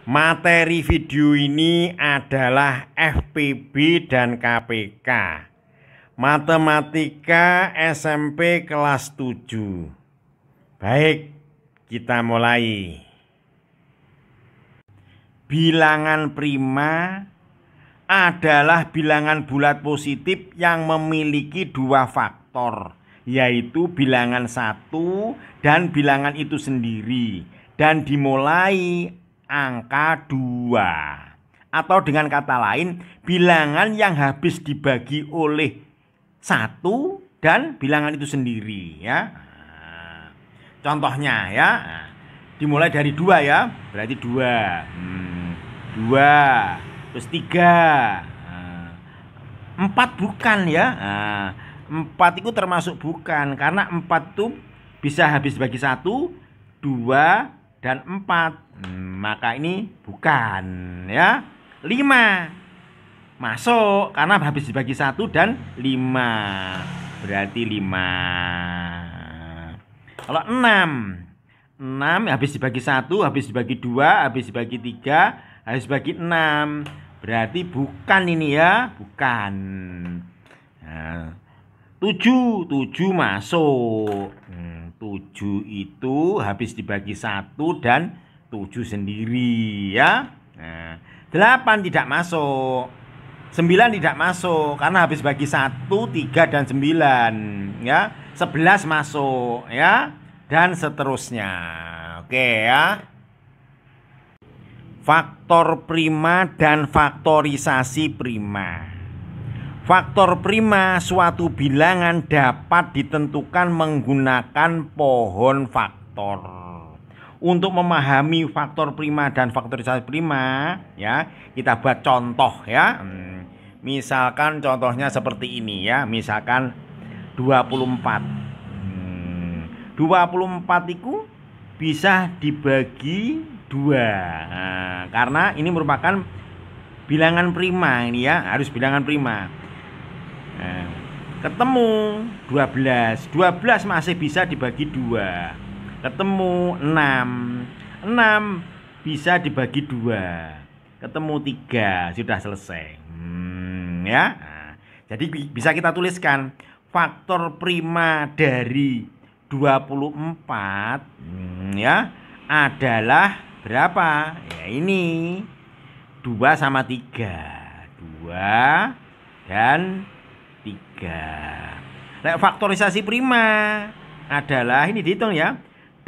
Materi video ini adalah FPB dan KPK Matematika SMP kelas 7. Baik, kita mulai. Bilangan prima adalah bilangan bulat positif yang memiliki dua faktor, yaitu bilangan 1 dan bilangan itu sendiri, dan dimulai angka 2. Atau dengan kata lain, bilangan yang habis dibagi oleh 1 dan bilangan itu sendiri, ya. Contohnya ya, dimulai dari 2 ya, berarti 2, 2, terus 3, 4 bukan ya. 4 itu termasuk bukan, karena 4 itu bisa habis bagi 1, 2, dan 4. Maka ini bukan ya. 5 masuk karena habis dibagi 1 dan 5, berarti 5. Kalau 6 habis dibagi 1, habis dibagi 2, habis dibagi 3, habis dibagi 6, berarti bukan ini ya, bukan. 7 masuk. 7 itu habis dibagi 1 dan 7 sendiri ya. 8 tidak masuk. 9 tidak masuk karena habis bagi 1, 3 dan 9 ya. 11 masuk ya, dan seterusnya. Oke ya. Faktor prima dan faktorisasi prima. Faktor prima suatu bilangan dapat ditentukan menggunakan pohon faktor. Untuk memahami faktor prima dan faktorisasi prima, ya, kita buat contoh ya. Misalkan contohnya seperti ini ya, misalkan 24. 24 itu bisa dibagi 2. Karena ini merupakan bilangan prima ini ya, harus bilangan prima. Ketemu 12 masih bisa dibagi 2. Ketemu 6 bisa dibagi 2. Ketemu 3, sudah selesai. Ya. Jadi bisa kita tuliskan faktor prima dari 24 ya adalah berapa? Ya ini 2 sama 3. 2 dan 3. Nah, faktorisasi prima adalah ini dihitung ya.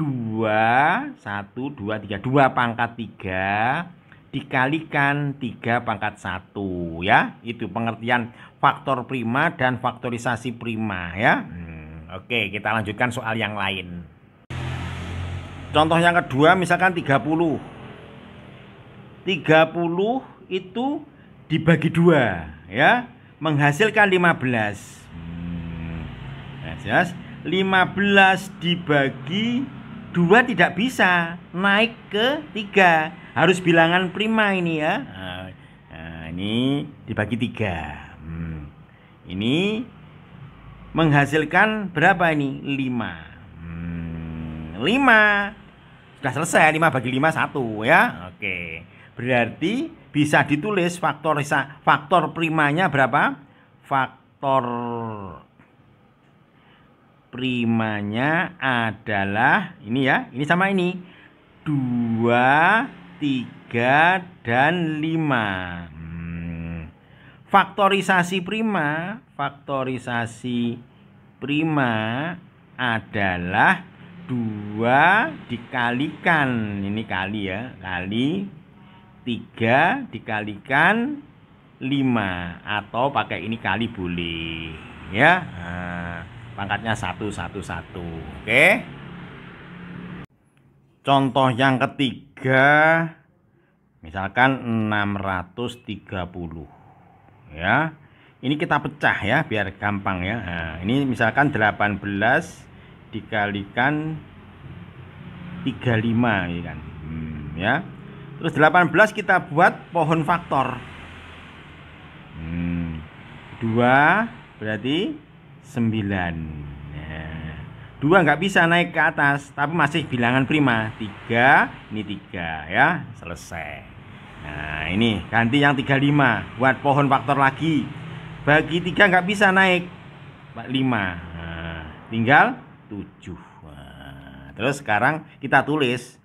2, 1, 2, 3. 2 pangkat 3 dikalikan 3 pangkat 1 ya. Itu pengertian faktor prima dan faktorisasi prima ya. Oke, kita lanjutkan soal yang lain. Contoh yang kedua misalkan 30. 30 itu dibagi 2 ya, menghasilkan 15. Nah, jelas 15 dibagi 2 tidak bisa naik ke 3, harus bilangan prima ini ya. Ini dibagi 3. Ini menghasilkan berapa ini? 5. 5 sudah selesai. 5 bagi 5 1 ya. Oke, berarti bisa ditulis faktor primanya berapa? Faktor primanya adalah ini ya, ini sama ini 2, 3, dan 5. Faktorisasi prima adalah 2 dikalikan, ini kali ya, kali 3 dikalikan 5, atau pakai ini kali boleh ya. Pangkatnya 1, 1, 1. Oke. Contoh yang ketiga misalkan 630 ya. Ini kita pecah ya biar gampang ya. Ini misalkan 18 dikalikan 35 ini kan. Ya. Terus 18 kita buat pohon faktor. 2 berarti 9. 2 nggak bisa naik ke atas, tapi masih bilangan prima. 3, ini 3 ya, selesai. Nah ini ganti yang 35, buat pohon faktor lagi. Bagi 3 nggak bisa naik 5, nah, tinggal 7. Nah, terus sekarang kita tulis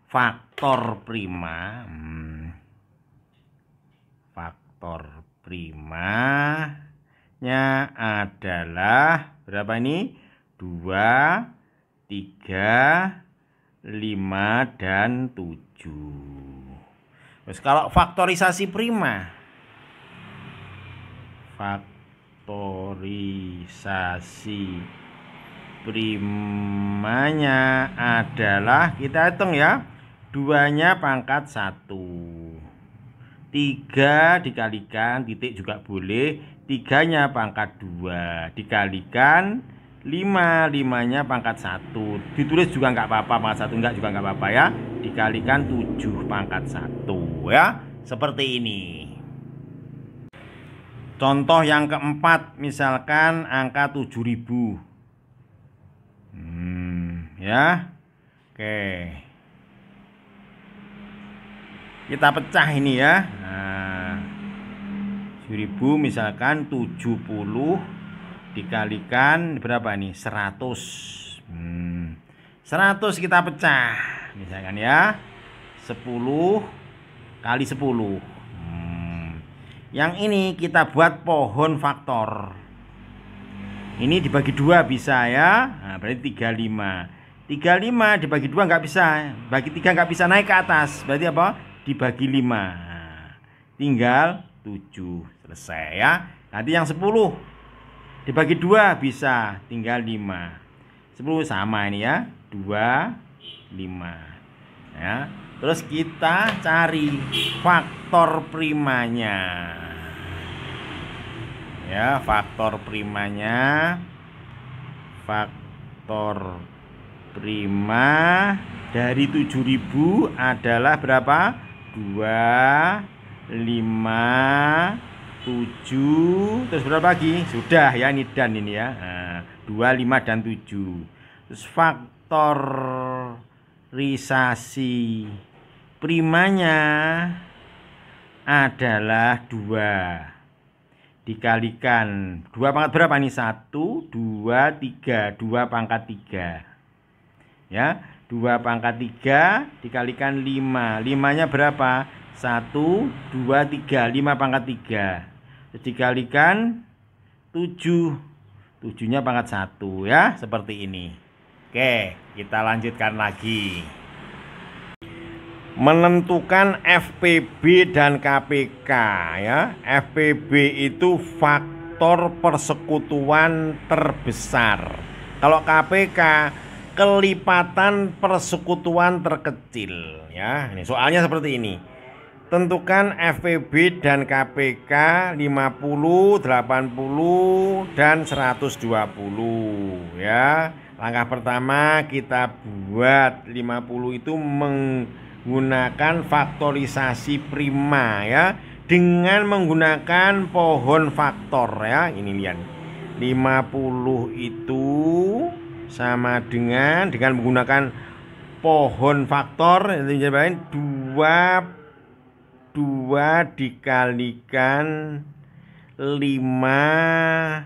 faktor prima. Faktor primanya adalah berapa ini? 2, 3, 5, dan 7. Terus kalau faktorisasi prima, faktorisasi primanya adalah, kita hitung ya, 2-nya pangkat 1, 3 dikalikan titik juga boleh, 3-nya pangkat 2 dikalikan 5, 5-nya pangkat 1, ditulis juga nggak apa-apa, pangkat 1 enggak juga nggak apa-apa ya, dikalikan 7 pangkat 1 ya, seperti ini. Contoh yang keempat, misalkan angka 7.000 ya. Oke, kita pecah ini ya. Nah, 7.000 misalkan 70 dikalikan berapa nih? 100. 100 kita pecah. Misalkan ya, 10 kali 10. Yang ini kita buat pohon faktor. Ini dibagi 2 bisa ya. Nah, berarti 35. 35 dibagi 2 nggak bisa. Bagi 3 nggak bisa naik ke atas. Berarti apa? Dibagi 5. Nah, tinggal 7. Selesai ya. Nanti yang 10 dibagi 2 bisa. Tinggal 5. 10 sama ini ya. 2, 5. Ya. Terus kita cari faktor primanya. Ya, faktor primanya. Faktor prima dari 7.000 adalah berapa? 2, 5, 7. Terus berapa lagi? Sudah ya, ini dan ini ya. Nah, 2, 5, dan 7. Terus faktorisasi primanya adalah 2 dikalikan 2 pangkat berapa nih? 1, 2, 3. 2 pangkat 3 ya. 2 pangkat 3 dikalikan 5. 5-nya berapa? 1, 2, 3. 5 pangkat 3. Terus dikalikan 7. 7-nya pangkat 1 ya, seperti ini. Oke, kita lanjutkan lagi. Menentukan FPB dan KPK ya. FPB itu faktor persekutuan terbesar. Kalau KPK kelipatan persekutuan terkecil ya. Ini soalnya seperti ini. Tentukan FPB dan KPK 50, 80, dan 120 ya. Langkah pertama kita buat 50 itu menggunakan faktorisasi prima ya, dengan menggunakan pohon faktor ya. Ini lihat, 50 itu sama dengan menggunakan pohon faktor, itu 2 dikalikan 5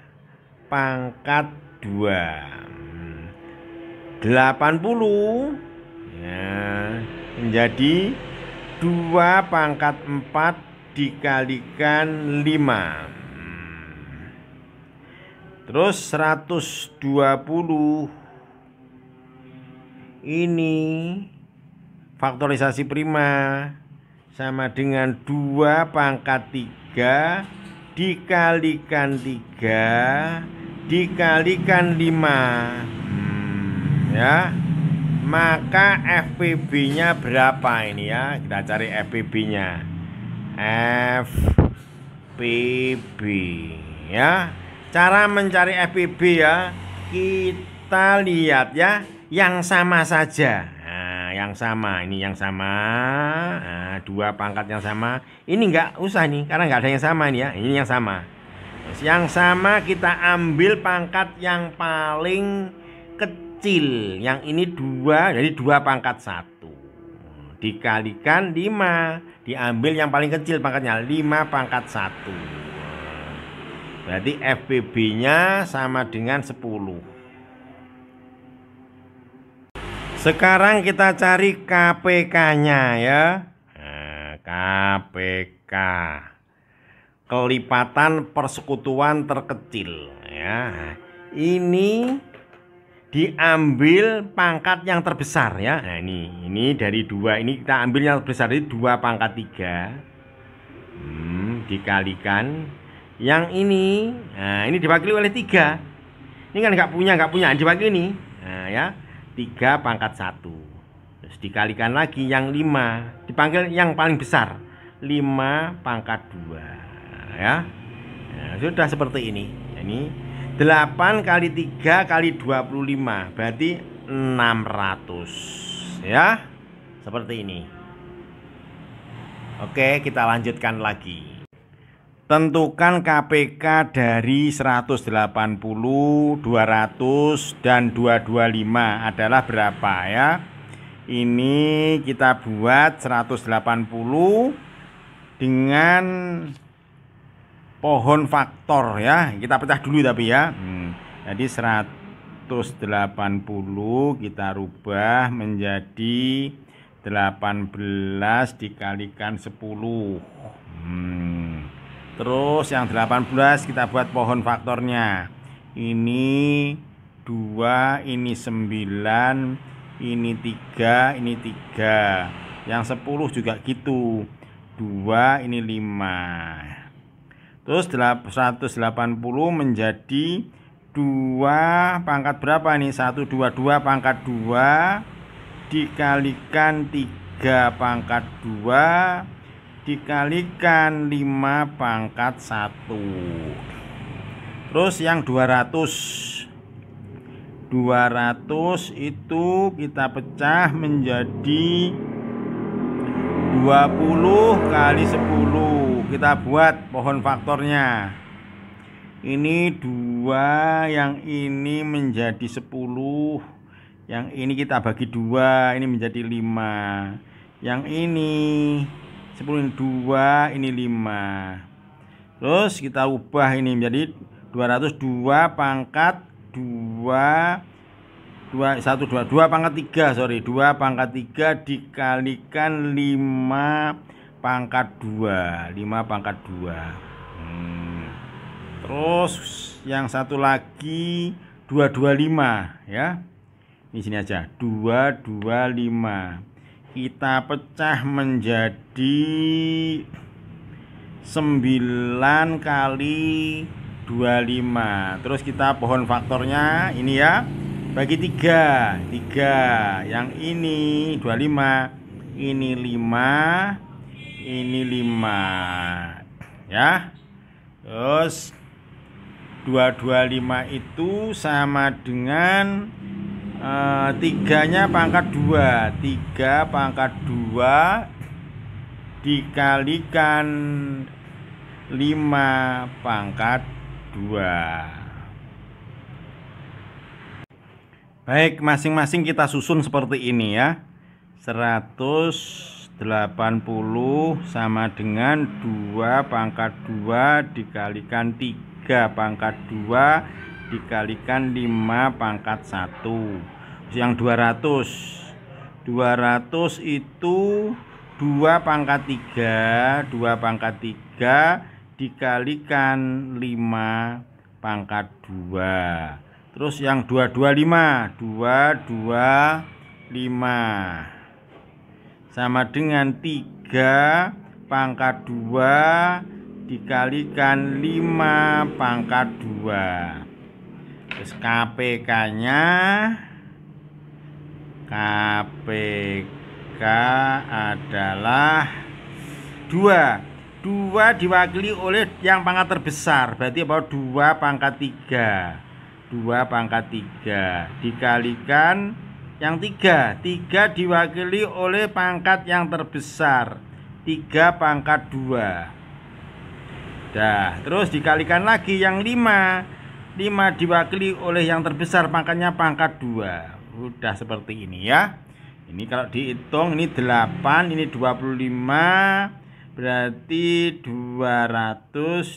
pangkat 2, 80 ya, menjadi 2 pangkat 4 dikalikan 5. Terus 120 ini faktorisasi prima sama dengan 2 pangkat 3 dikalikan 3 dikalikan 5 ya. Maka FPB-nya berapa ini ya? Kita cari FPB-nya. FPB ya. Cara mencari FPB ya, kita lihat ya yang sama saja. Nah, yang sama, ini yang sama. Nah, 2 pangkat yang sama. Ini enggak usah nih, karena enggak ada yang sama nih ya. Ini yang sama. Terus yang sama kita ambil pangkat yang paling kecil kecil. Yang ini 2, jadi 2 pangkat 1. Dikalikan 5. Diambil yang paling kecil pangkatnya, 5 pangkat 1. Berarti FPB-nya sama dengan 10. Sekarang kita cari KPK-nya ya. Nah, KPK. Kelipatan persekutuan terkecil ya. Ini diambil pangkat yang terbesar ya. Nah ini dari 2, ini kita ambil yang terbesar, itu 2 pangkat 3. Dikalikan yang ini. Nah ini diwakili oleh 3. Ini kan nggak punya, diwakili ini. Nah ya, 3 pangkat 1. Terus dikalikan lagi yang 5, dipanggil yang paling besar, 5 pangkat 2 ya. Nah, sudah seperti ini. Ini 8 kali 3 kali 25 berarti 600 ya. Seperti ini. Oke, kita lanjutkan lagi. Tentukan KPK dari 180, 200 dan 225 adalah berapa ya. Ini kita buat 180 dengan pohon faktor ya. Kita pecah dulu tapi ya. Jadi 180 kita rubah menjadi 18 dikalikan 10. Terus yang 18 kita buat pohon faktornya. Ini 2, ini 9, ini 3, ini 3. Yang 10 juga gitu. 2, ini 5. Terus 180 menjadi 2 pangkat berapa nih? 122 pangkat 2 dikalikan 3 pangkat 2 dikalikan 5 pangkat 1. Terus yang 200 itu kita pecah menjadi 20 kali 10. Kita buat pohon faktornya. Ini 2, yang ini menjadi 10. Yang ini kita bagi 2, ini menjadi 5. Yang ini 10, 2, ini 5. Terus kita ubah ini menjadi 202 pangkat 2 pangkat 3, 2 pangkat 3 dikalikan 5 pangkat 2, 5 pangkat 2. Terus yang satu lagi 225 ya. Ini sini aja, 225. Kita pecah menjadi 9 kali 25. Terus kita pohon faktornya ini ya, bagi 3. Yang ini 25, ini 5, ini 5 ya. Terus 225 itu sama dengan 3-nya pangkat 2. 3 pangkat 2 dikalikan 5 pangkat 2. Baik, masing-masing kita susun seperti ini ya. 180 sama dengan 2 pangkat 2 dikalikan 3 pangkat 2 dikalikan 5 pangkat 1. Yang 200 itu 2 pangkat 3 dikalikan 5 pangkat 2. Terus yang 225 sama dengan 3 pangkat 2 dikalikan 5 pangkat 2. Terus KPK-nya adalah 2. 2 diwakili oleh yang pangkat terbesar, berarti apa? 2 pangkat 3. 2 pangkat 3 dikalikan yang 3. 3 diwakili oleh pangkat yang terbesar, 3 pangkat 2. Dah, terus dikalikan lagi yang 5. 5 diwakili oleh yang terbesar, pangkatnya pangkat 2. Udah seperti ini ya. Ini kalau dihitung ini 8, ini 25, berarti 200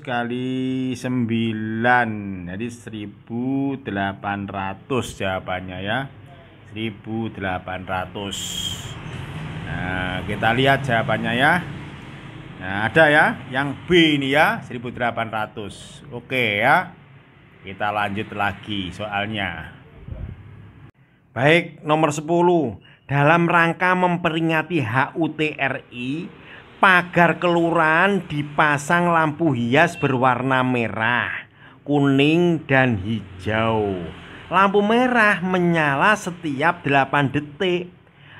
kali 9. Jadi 1800 jawabannya ya. 1800. Nah, kita lihat jawabannya ya. Nah, ada ya, yang B ini ya, 1800. Oke ya. Kita lanjut lagi soalnya. Baik, nomor 10. Dalam rangka memperingati HUT RI, pagar kelurahan dipasang lampu hias berwarna merah, kuning, dan hijau. Lampu merah menyala setiap 8 detik.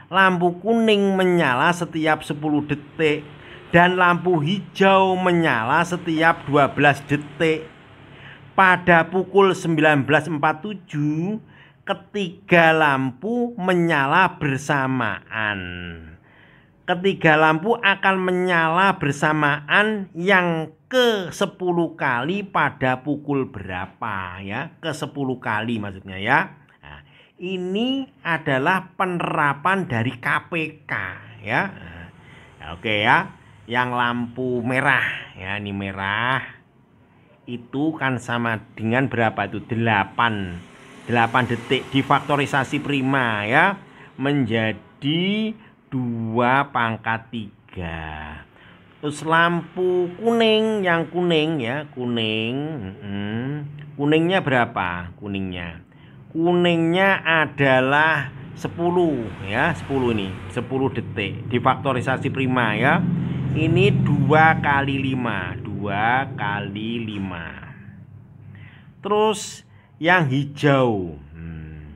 Lampu kuning menyala setiap 10 detik. Dan lampu hijau menyala setiap 12 detik. Pada pukul 19.47, ketiga lampu menyala bersamaan. Ketiga lampu akan menyala bersamaan yang ke-10 kali pada pukul berapa ya? Ke-10 kali maksudnya ya. Nah, ini adalah penerapan dari KPK ya. Nah, oke ya. Yang lampu merah ya, ini merah itu kan sama dengan berapa itu? 8 detik difaktorisasi prima ya, menjadi 2 pangkat 3. Terus lampu kuning, yang kuning ya, kuningnya berapa? Kuningnya adalah 10 ya, 10 ini 10 detik difaktorisasi prima ya. Ini 2 kali 5, 2 kali 5. Terus yang hijau,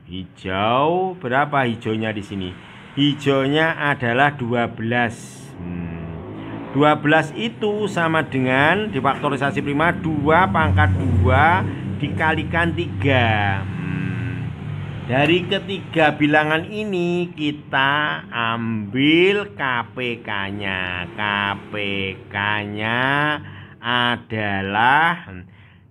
hijau berapa hijaunya di sini? Hijaunya adalah 12. 12 itu sama dengan difaktorisasi prima 2 pangkat 2 dikalikan 3. Dari ketiga bilangan ini kita ambil KPK-nya. KPK-nya adalah,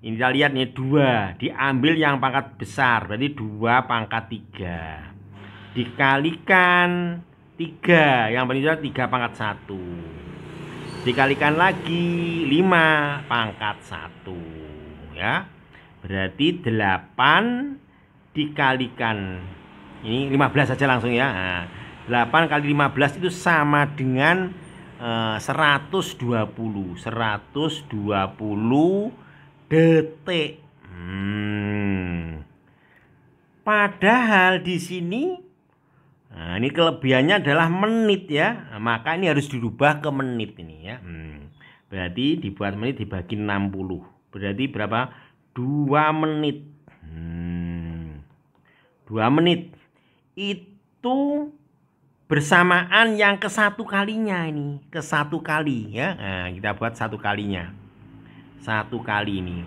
ini kita lihat nih 2, diambil yang pangkat besar, berarti 2 pangkat 3 dikalikan 3, yang paling besar 3 pangkat 1 dikalikan lagi 5 pangkat 1 ya, berarti 8 dikalikan ini 15 saja langsung ya. Nah, 8 kali 15 itu sama dengan 120 detik. Padahal di sini, nah ini kelebihannya adalah menit ya. Nah, maka ini harus dirubah ke menit ini ya. Berarti dibuat menit dibagi 60. Berarti berapa? 2 menit. 2 menit itu bersamaan yang ke-1 kalinya ini, ke-1 kali ya. Nah, kita buat 1 kalinya. 1 kali ini.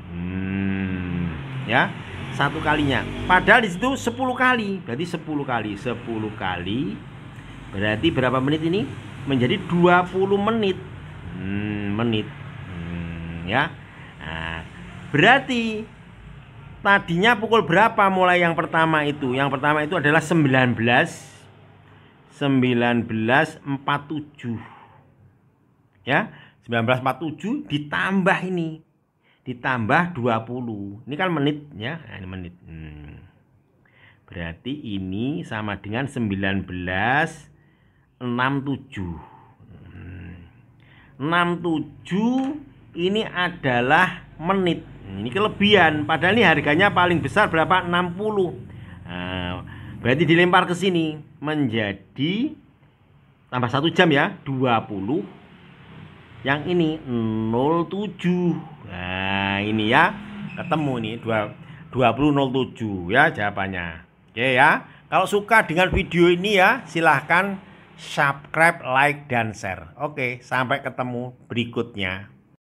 Ya, 1 kalinya. Padahal di situ 10 kali. Berarti 10 kali. 10 kali. Berarti berapa menit ini? Menjadi 20 menit. Ya. Nah, berarti tadinya pukul berapa mulai yang pertama itu? Yang pertama itu adalah 19.47 ya, 19.47 ditambah ini, ditambah 20. Ini kan menit ya, nah, ini menit. Berarti ini sama dengan 19.67. 67 ini adalah menit. Ini kelebihan, padahal ini harganya paling besar berapa? 60. Nah, berarti dilempar ke sini menjadi tambah 1 jam ya, 20. Yang ini 07. Nah, ini ya, ketemu nih 20.07 ya jawabannya. Oke ya. Kalau suka dengan video ini ya, silahkan subscribe, like, dan share. Oke, sampai ketemu berikutnya.